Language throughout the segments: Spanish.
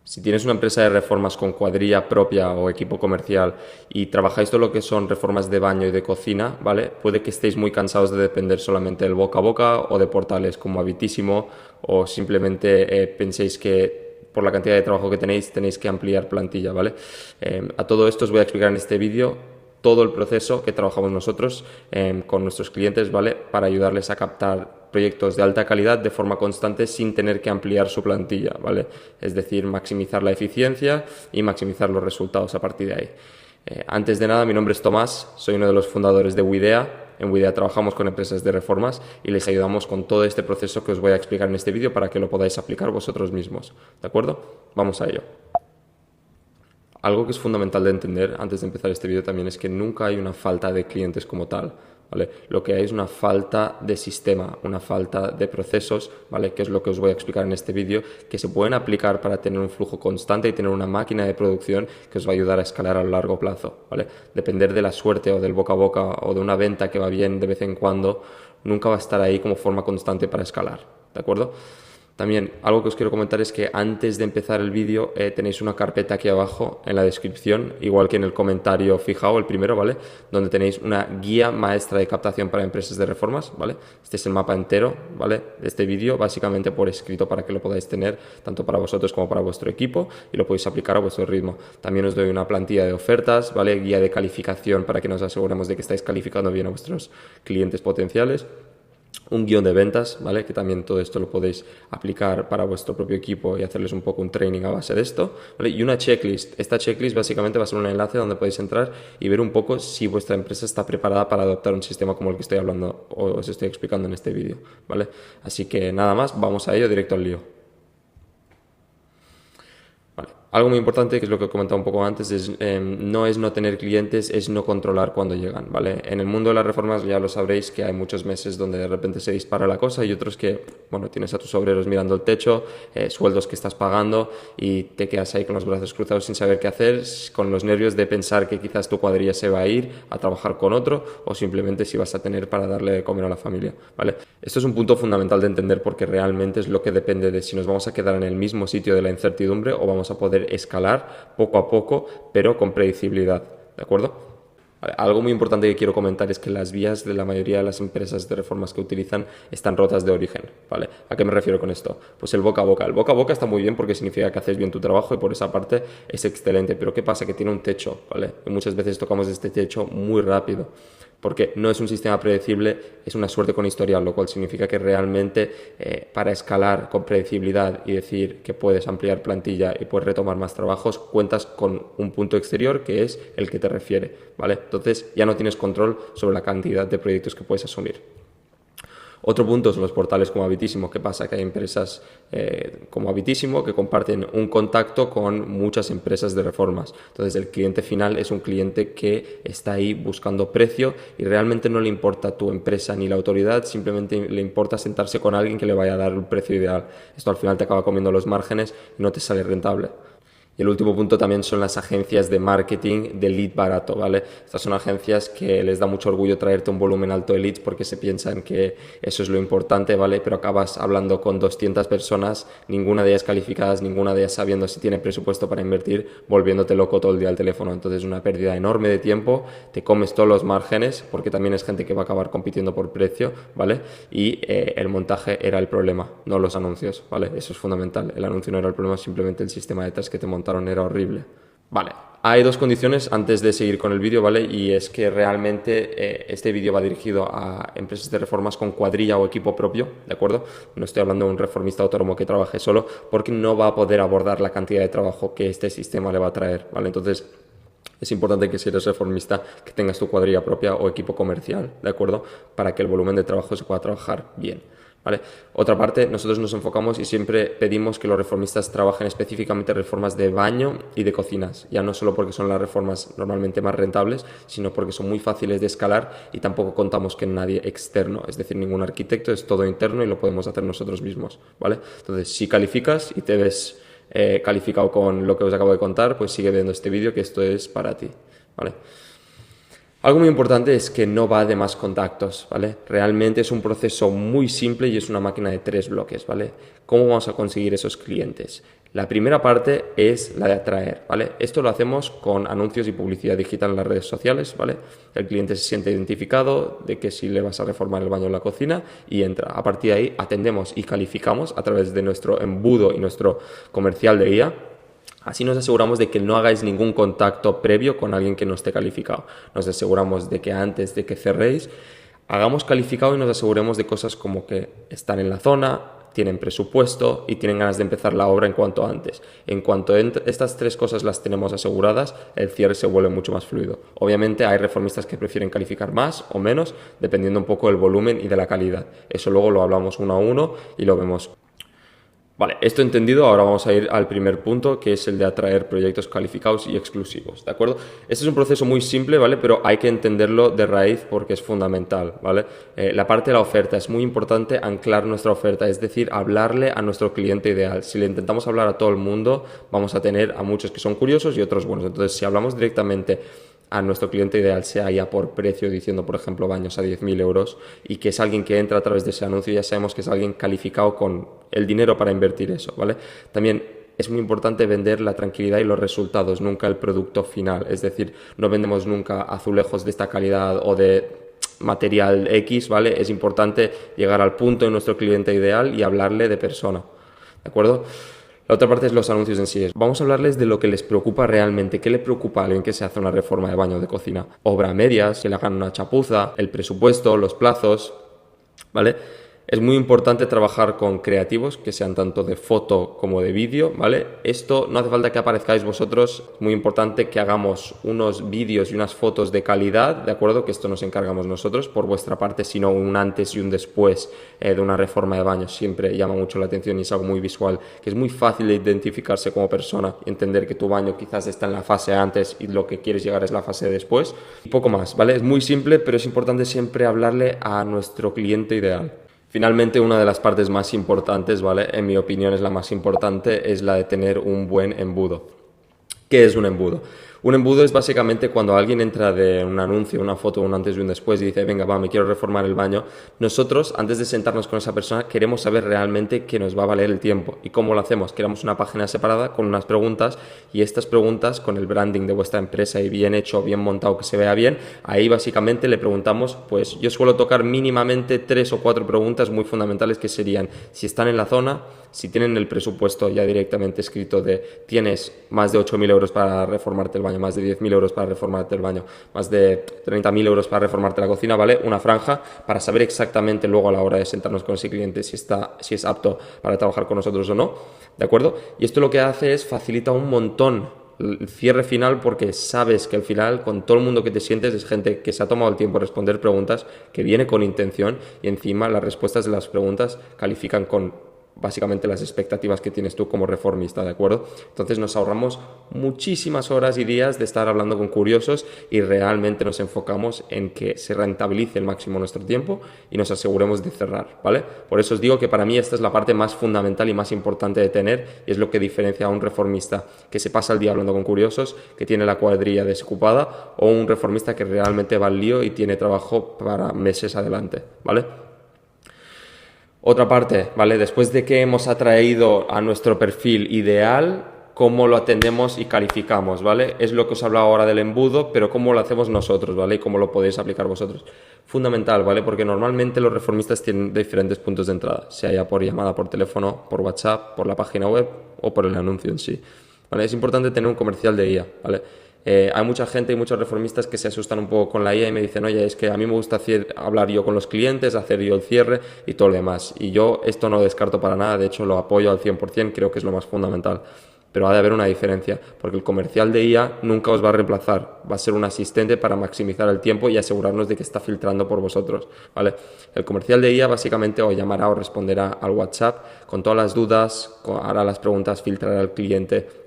Si tienes una empresa de reformas con cuadrilla propia o equipo comercial y trabajáis todo lo que son reformas de baño y de cocina, ¿vale? Puede que estéis muy cansados de depender solamente del boca a boca o de portales como Habitísimo, o simplemente penséis que por la cantidad de trabajo que tenéis que ampliar plantilla, ¿vale? A todo esto os voy a explicar en este vídeo todo el proceso que trabajamos nosotros con nuestros clientes, ¿vale? Para ayudarles a captar proyectos de alta calidad de forma constante sin tener que ampliar su plantilla, ¿vale? Es decir, maximizar la eficiencia y maximizar los resultados a partir de ahí. Antes de nada, mi nombre es Tomás, soy uno de los fundadores de WIDEA. En WIDEA trabajamos con empresas de reformas y les ayudamos con todo este proceso que os voy a explicar en este vídeo para que lo podáis aplicar vosotros mismos, ¿de acuerdo? Vamos a ello. Algo que es fundamental de entender antes de empezar este vídeo también es que nunca hay una falta de clientes como tal, ¿vale? Lo que hay es una falta de sistema, una falta de procesos, ¿vale? Que es lo que os voy a explicar en este vídeo, que se pueden aplicar para tener un flujo constante y tener una máquina de producción que os va a ayudar a escalar a largo plazo, ¿vale? Depender de la suerte o del boca a boca o de una venta que va bien de vez en cuando, nunca va a estar ahí como forma constante para escalar, ¿de acuerdo? También algo que os quiero comentar es que antes de empezar el vídeo tenéis una carpeta aquí abajo en la descripción, igual que en el comentario fijado, el primero, ¿vale? Donde tenéis una guía maestra de captación para empresas de reformas, ¿vale? Este es el mapa entero, ¿vale? De este vídeo, básicamente por escrito para que lo podáis tener tanto para vosotros como para vuestro equipo y lo podéis aplicar a vuestro ritmo. También os doy una plantilla de ofertas, ¿vale? Guía de calificación para que nos aseguremos de que estáis calificando bien a vuestros clientes potenciales. Un guión de ventas, ¿vale? Que también todo esto lo podéis aplicar para vuestro propio equipo y hacerles un poco un training a base de esto, ¿vale? Y una checklist. Esta checklist básicamente va a ser un enlace donde podéis entrar y ver un poco si vuestra empresa está preparada para adoptar un sistema como el que estoy hablando o os estoy explicando en este vídeo, ¿vale? Así que nada más, vamos a ello, directo al lío. Vale. Algo muy importante, que es lo que he comentado un poco antes, no es no tener clientes, es no controlar cuándo llegan, ¿vale? En el mundo de las reformas ya lo sabréis que hay muchos meses donde de repente se dispara la cosa y otros que, bueno, tienes a tus obreros mirando el techo, sueldos que estás pagando y te quedas ahí con los brazos cruzados sin saber qué hacer, con los nervios de pensar que quizás tu cuadrilla se va a ir a trabajar con otro o simplemente si vas a tener para darle de comer a la familia, ¿vale? Esto es un punto fundamental de entender porque realmente es lo que depende de si nos vamos a quedar en el mismo sitio de la incertidumbre o vamos a poder escalar poco a poco, pero con predecibilidad, ¿de acuerdo? Algo muy importante que quiero comentar es que las vías de la mayoría de las empresas de reformas que utilizan están rotas de origen, ¿vale? ¿A qué me refiero con esto? Pues el boca a boca. El boca a boca está muy bien porque significa que haces bien tu trabajo y por esa parte es excelente, pero ¿qué pasa? Que tiene un techo, ¿vale? Y muchas veces tocamos este techo muy rápido, porque no es un sistema predecible, es una suerte con historial, lo cual significa que realmente para escalar con predecibilidad y decir que puedes ampliar plantilla y puedes retomar más trabajos, cuentas con un punto exterior que es el que te refiere, ¿vale? Entonces ya no tienes control sobre la cantidad de proyectos que puedes asumir. Otro punto son los portales como Habitísimo. ¿Qué pasa? Que hay empresas como Habitísimo que comparten un contacto con muchas empresas de reformas. Entonces el cliente final es un cliente que está ahí buscando precio y realmente no le importa tu empresa ni la autoridad, simplemente le importa sentarse con alguien que le vaya a dar el precio ideal. Esto al final te acaba comiendo los márgenes y no te sale rentable. Y el último punto también son las agencias de marketing de lead barato, ¿vale? Estas son agencias que les da mucho orgullo traerte un volumen alto de leads porque se piensan que eso es lo importante, ¿vale? Pero acabas hablando con 200 personas, ninguna de ellas calificadas, ninguna de ellas sabiendo si tiene presupuesto para invertir, volviéndote loco todo el día al teléfono. Entonces una pérdida enorme de tiempo, te comes todos los márgenes porque también es gente que va a acabar compitiendo por precio, ¿vale? Y el montaje era el problema, no los anuncios, ¿vale? Eso es fundamental. El anuncio no era el problema, simplemente el sistema detrás que te montaron era horrible. Vale, hay dos condiciones antes de seguir con el vídeo, ¿vale? Y es que realmente este vídeo va dirigido a empresas de reformas con cuadrilla o equipo propio, ¿de acuerdo? No estoy hablando de un reformista autónomo que trabaje solo porque no va a poder abordar la cantidad de trabajo que este sistema le va a traer, ¿vale? Entonces es importante que si eres reformista que tengas tu cuadrilla propia o equipo comercial, ¿de acuerdo? Para que el volumen de trabajo se pueda trabajar bien. ¿Vale? Otra parte, nosotros nos enfocamos y siempre pedimos que los reformistas trabajen específicamente reformas de baño y de cocinas, ya no solo porque son las reformas normalmente más rentables, sino porque son muy fáciles de escalar y tampoco contamos con nadie externo, es decir, ningún arquitecto, es todo interno y lo podemos hacer nosotros mismos, ¿vale? Entonces, si calificas y te ves calificado con lo que os acabo de contar, pues sigue viendo este vídeo que esto es para ti, ¿vale? Algo muy importante es que no va de más contactos, ¿vale? Realmente es un proceso muy simple y es una máquina de 3 bloques, ¿vale? ¿Cómo vamos a conseguir esos clientes? La primera parte es la de atraer, ¿vale? Esto lo hacemos con anuncios y publicidad digital en las redes sociales, ¿vale? El cliente se siente identificado de que si le vas a reformar el baño en la cocina y entra. A partir de ahí atendemos y calificamos a través de nuestro embudo y nuestro comercial de guía. Así nos aseguramos de que no hagáis ningún contacto previo con alguien que no esté calificado. Nos aseguramos de que antes de que cerréis, hagamos calificado y nos aseguremos de cosas como que están en la zona, tienen presupuesto y tienen ganas de empezar la obra en cuanto antes. En cuanto estas tres cosas las tenemos aseguradas, el cierre se vuelve mucho más fluido. Obviamente hay reformistas que prefieren calificar más o menos, dependiendo un poco del volumen y de la calidad. Eso luego lo hablamos uno a uno y lo vemos. Vale, esto entendido, ahora vamos a ir al primer punto, que es el de atraer proyectos calificados y exclusivos, ¿de acuerdo? Este es un proceso muy simple, ¿vale? Pero hay que entenderlo de raíz porque es fundamental, ¿vale? La parte de la oferta, es muy importante anclar nuestra oferta, es decir, hablarle a nuestro cliente ideal. Si le intentamos hablar a todo el mundo, vamos a tener a muchos que son curiosos y otros buenos. Entonces, si hablamos directamente a nuestro cliente ideal, sea ya por precio, diciendo, por ejemplo, baños a 10.000 euros, y que es alguien que entra a través de ese anuncio, ya sabemos que es alguien calificado con el dinero para invertir eso, ¿vale? También es muy importante vender la tranquilidad y los resultados, nunca el producto final. Es decir, no vendemos nunca azulejos de esta calidad o de material X, ¿vale? Es importante llegar al punto de nuestro cliente ideal y hablarle de persona, ¿de acuerdo? La otra parte es los anuncios en sí. Vamos a hablarles de lo que les preocupa realmente. ¿Qué le preocupa a alguien que se hace una reforma de baño o de cocina? Obra a medias, que le hagan una chapuza, el presupuesto, los plazos, ¿vale? Es muy importante trabajar con creativos que sean tanto de foto como de vídeo, ¿vale? Esto no hace falta que aparezcáis vosotros, es muy importante que hagamos unos vídeos y unas fotos de calidad, ¿de acuerdo? Que esto nos encargamos nosotros por vuestra parte, sino un antes y un después de una reforma de baño. Siempre llama mucho la atención y es algo muy visual, que es muy fácil de identificarse como persona y entender que tu baño quizás está en la fase antes y lo que quieres llegar es la fase después. Y poco más, ¿vale? Es muy simple, pero es importante siempre hablarle a nuestro cliente ideal. Finalmente, una de las partes más importantes, ¿vale? En mi opinión es la más importante, es la de tener un buen embudo. ¿Qué es un embudo? Un embudo es básicamente cuando alguien entra de un anuncio, una foto, un antes y un después y dice, venga, va, me quiero reformar el baño. Nosotros, antes de sentarnos con esa persona, queremos saber realmente qué nos va a valer el tiempo. ¿Y cómo lo hacemos? Creamos una página separada con unas preguntas y estas preguntas, con el branding de vuestra empresa y bien hecho, bien montado, que se vea bien, ahí básicamente le preguntamos, pues yo suelo tocar mínimamente 3 o 4 preguntas muy fundamentales que serían si están en la zona, si tienen el presupuesto ya directamente escrito de tienes más de 8.000 euros para reformarte el baño, más de 10.000 euros para reformarte el baño, más de 30.000 euros para reformarte la cocina, ¿vale? Una franja para saber exactamente luego a la hora de sentarnos con ese cliente si es apto para trabajar con nosotros o no, ¿de acuerdo? Y esto lo que hace es facilita un montón el cierre final porque sabes que al final con todo el mundo que te sientes es gente que se ha tomado el tiempo de responder preguntas, que viene con intención y encima las respuestas de las preguntas califican con básicamente las expectativas que tienes tú como reformista, ¿de acuerdo? Entonces nos ahorramos muchísimas horas y días de estar hablando con curiosos y realmente nos enfocamos en que se rentabilice el máximo nuestro tiempo y nos aseguremos de cerrar, ¿vale? Por eso os digo que para mí esta es la parte más fundamental y más importante de tener y es lo que diferencia a un reformista que se pasa el día hablando con curiosos, que tiene la cuadrilla desocupada o un reformista que realmente va al lío y tiene trabajo para meses adelante, ¿vale? Otra parte, ¿vale? Después de que hemos atraído a nuestro perfil ideal, cómo lo atendemos y calificamos, ¿vale? Es lo que os he hablado ahora del embudo, pero cómo lo hacemos nosotros, ¿vale? Y cómo lo podéis aplicar vosotros. Fundamental, ¿vale? Porque normalmente los reformistas tienen diferentes puntos de entrada, sea ya por llamada, por teléfono, por WhatsApp, por la página web o por el anuncio en sí, ¿vale? Es importante tener un comercial de guía, ¿vale? Hay mucha gente y muchos reformistas que se asustan un poco con la IA y me dicen, oye, es que a mí me gusta hablar yo con los clientes, hacer yo el cierre y todo lo demás. Y yo esto no lo descarto para nada, de hecho lo apoyo al 100%, creo que es lo más fundamental. Pero ha de haber una diferencia, porque el comercial de IA nunca os va a reemplazar, va a ser un asistente para maximizar el tiempo y asegurarnos de que está filtrando por vosotros, ¿vale? El comercial de IA básicamente os llamará o responderá al WhatsApp con todas las dudas, hará las preguntas, filtrará al cliente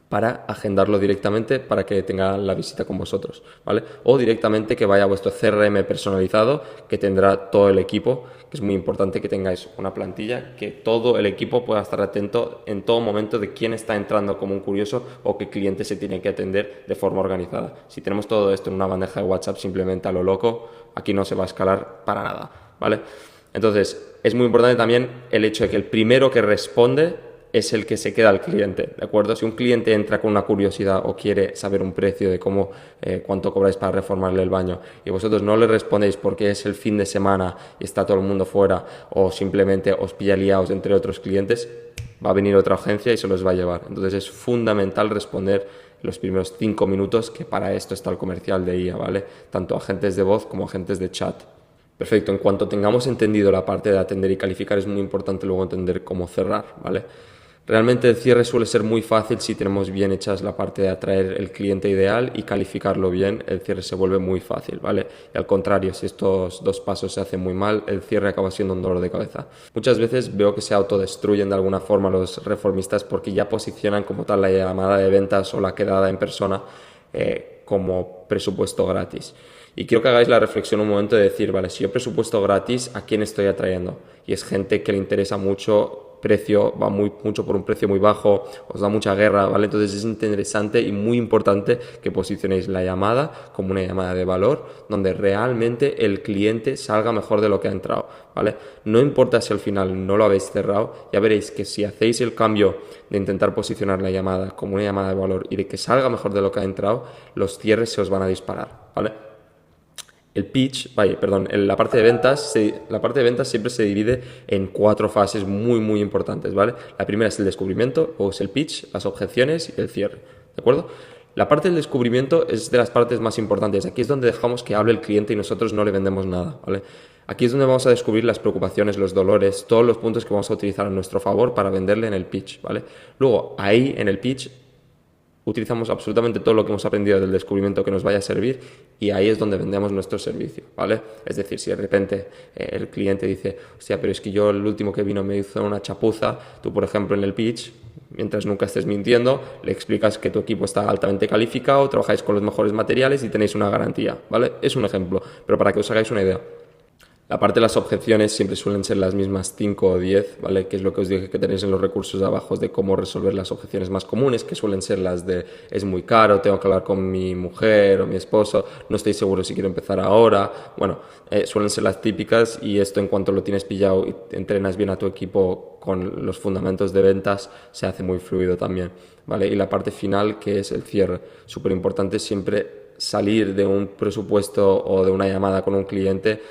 para agendarlo directamente para que tenga la visita con vosotros, ¿vale? O directamente que vaya a vuestro CRM personalizado que tendrá todo el equipo, que es muy importante que tengáis una plantilla, que todo el equipo pueda estar atento en todo momento de quién está entrando como un curioso o qué cliente se tiene que atender de forma organizada. Si tenemos todo esto en una bandeja de WhatsApp simplemente a lo loco, aquí no se va a escalar para nada, ¿vale? Entonces, es muy importante también el hecho de que el primero que responde es el que se queda al cliente, ¿de acuerdo? Si un cliente entra con una curiosidad o quiere saber un precio de cómo, cuánto cobráis para reformarle el baño y vosotros no le respondéis porque es el fin de semana y está todo el mundo fuera o simplemente os pilla liados entre otros clientes, va a venir otra agencia y se los va a llevar. Entonces es fundamental responder los primeros 5 minutos, que para esto está el comercial de IA, ¿vale? Tanto agentes de voz como agentes de chat. Perfecto, en cuanto tengamos entendido la parte de atender y calificar, es muy importante luego entender cómo cerrar, ¿vale? Realmente el cierre suele ser muy fácil si tenemos bien hechas la parte de atraer el cliente ideal y calificarlo bien, el cierre se vuelve muy fácil, ¿vale? Y al contrario, si estos dos pasos se hacen muy mal, el cierre acaba siendo un dolor de cabeza. Muchas veces veo que se autodestruyen de alguna forma los reformistas porque ya posicionan como tal la llamada de ventas o la quedada en persona como presupuesto gratis. Y quiero que hagáis la reflexión un momento de decir, vale, si yo presupuesto gratis, ¿a quién estoy atrayendo? Y es gente que le interesa mucho precio, va mucho por un precio muy bajo, os da mucha guerra, ¿vale? Entonces es interesante y muy importante que posicionéis la llamada como una llamada de valor, donde realmente el cliente salga mejor de lo que ha entrado, ¿vale? No importa si al final no lo habéis cerrado, ya veréis que si hacéis el cambio de intentar posicionar la llamada como una llamada de valor y de que salga mejor de lo que ha entrado, los cierres se os van a disparar, ¿vale? El pitch, la parte de ventas, siempre se divide en 4 fases muy importantes, ¿vale? La primera es el descubrimiento, luego es el pitch, las objeciones y el cierre, ¿de acuerdo? La parte del descubrimiento es de las partes más importantes. Aquí es donde dejamos que hable el cliente y nosotros no le vendemos nada, ¿vale? Aquí es donde vamos a descubrir las preocupaciones, los dolores, todos los puntos que vamos a utilizar a nuestro favor para venderle en el pitch, ¿vale? Luego, ahí en el pitch utilizamos absolutamente todo lo que hemos aprendido del descubrimiento que nos vaya a servir y ahí es donde vendemos nuestro servicio, ¿vale? Es decir, si de repente el cliente dice, hostia, pero es que yo el último que vino me hizo una chapuza, tú por ejemplo en el pitch, mientras nunca estés mintiendo, le explicas que tu equipo está altamente calificado, trabajáis con los mejores materiales y tenéis una garantía, ¿vale? Es un ejemplo, pero para que os hagáis una idea. La parte de las objeciones siempre suelen ser las mismas 5 o 10, ¿vale? Que es lo que os dije que tenéis en los recursos de abajo de cómo resolver las objeciones más comunes, que suelen ser las de es muy caro, tengo que hablar con mi mujer o mi esposo, no estoy seguro si quiero empezar ahora. Bueno, suelen ser las típicas y esto en cuanto lo tienes pillado y entrenas bien a tu equipo con los fundamentos de ventas, se hace muy fluido también, ¿vale? Y la parte final, que es el cierre, súper importante siempre salir de un presupuesto o de una llamada con un cliente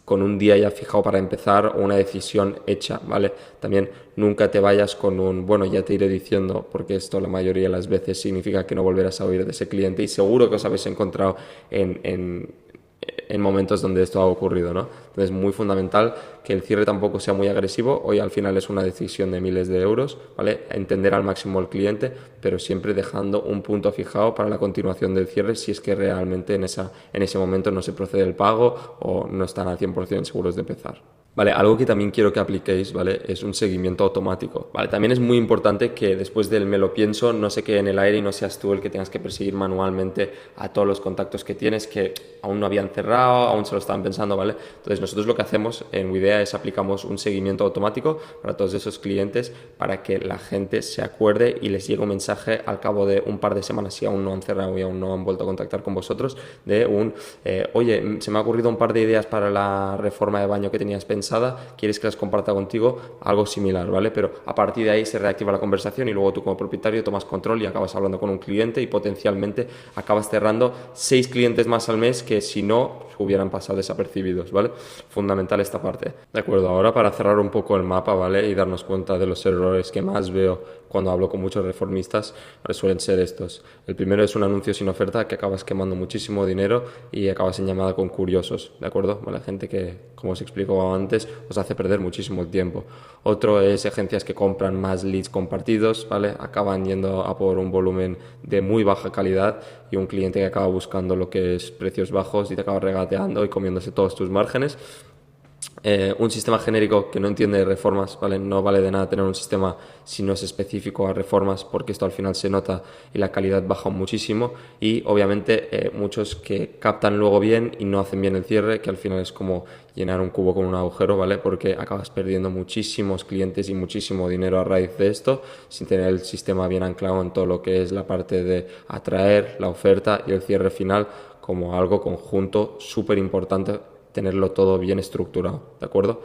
con un día ya fijado para empezar o una decisión hecha, ¿vale? También nunca te vayas con un, bueno, ya te iré diciendo, porque esto la mayoría de las veces significa que no volverás a oír de ese cliente y seguro que os habéis encontrado en momentos donde esto ha ocurrido, ¿no? Entonces es muy fundamental que el cierre tampoco sea muy agresivo. Hoy al final es una decisión de miles de euros, ¿vale? Entender al máximo al cliente, pero siempre dejando un punto fijado para la continuación del cierre si es que realmente en ese momento no se procede el pago o no están al 100% seguros de empezar. Vale, algo que también quiero que apliquéis, ¿vale? Es un seguimiento automático, ¿vale? También es muy importante que después del me lo pienso no se quede en el aire y no seas tú el que tengas que perseguir manualmente a todos los contactos que tienes que aún no habían cerrado, aún se lo estaban pensando, ¿vale? Entonces nosotros lo que hacemos en WeIdea es aplicamos un seguimiento automático para todos esos clientes para que la gente se acuerde y les llegue un mensaje al cabo de un par de semanas si aún no han cerrado y aún no han vuelto a contactar con vosotros de oye, se me ha ocurrido un par de ideas para la reforma de baño que tenías pensado, quieres que las comparta contigo, algo similar, ¿vale? Pero a partir de ahí se reactiva la conversación y luego tú como propietario tomas control y acabas hablando con un cliente y potencialmente acabas cerrando 6 clientes más al mes que si no hubieran pasado desapercibidos, ¿vale? Fundamental esta parte. De acuerdo, ahora para cerrar un poco el mapa, ¿vale? Y darnos cuenta de los errores que más veo cuando hablo con muchos reformistas, ¿vale? Suelen ser estos. El primero es un anuncio sin oferta que acabas quemando muchísimo dinero y acabas en llamada con curiosos, ¿de acuerdo? ¿Vale? Gente que, como os explico antes, os hace perder muchísimo el tiempo. Otro es agencias que compran más leads compartidos, ¿vale? Acaban yendo a por un volumen de muy baja calidad y un cliente que acaba buscando lo que es precios bajos y te acaba regateando y comiéndose todos tus márgenes. Un sistema genérico que no entiende reformas, ¿vale? No vale de nada tener un sistema si no es específico a reformas porque esto al final se nota y la calidad baja muchísimo y obviamente muchos que captan luego bien y no hacen bien el cierre, que al final es como llenar un cubo con un agujero, ¿vale? Porque acabas perdiendo muchísimos clientes y muchísimo dinero a raíz de esto sin tener el sistema bien anclado en todo lo que es la parte de atraer, la oferta y el cierre final como algo conjunto súper importante, tenerlo todo bien estructurado, ¿de acuerdo?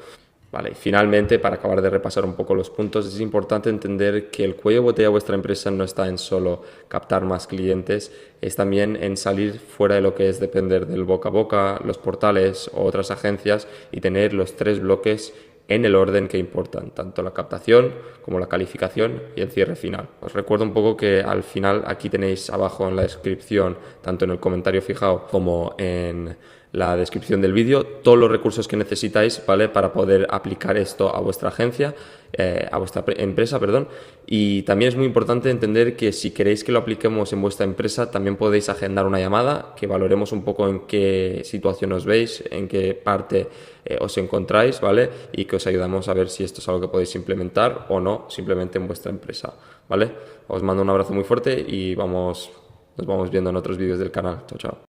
Vale, y finalmente, para acabar de repasar un poco los puntos, es importante entender que el cuello de botella de vuestra empresa no está en solo captar más clientes, es también en salir fuera de lo que es depender del boca a boca, los portales o otras agencias y tener los 3 bloques en el orden que importan, tanto la captación como la calificación y el cierre final. Os recuerdo un poco que al final aquí tenéis abajo en la descripción, tanto en el comentario fijado como en la descripción del vídeo, todos los recursos que necesitáis, ¿vale? Para poder aplicar esto a vuestra agencia, a vuestra empresa, perdón. Y también es muy importante entender que si queréis que lo apliquemos en vuestra empresa, también podéis agendar una llamada, que valoremos un poco en qué situación os veis, en qué parte os encontráis, ¿vale? Y que os ayudamos a ver si esto es algo que podéis implementar o no, simplemente en vuestra empresa, ¿vale? Os mando un abrazo muy fuerte y nos vamos viendo en otros vídeos del canal. Chao, chao.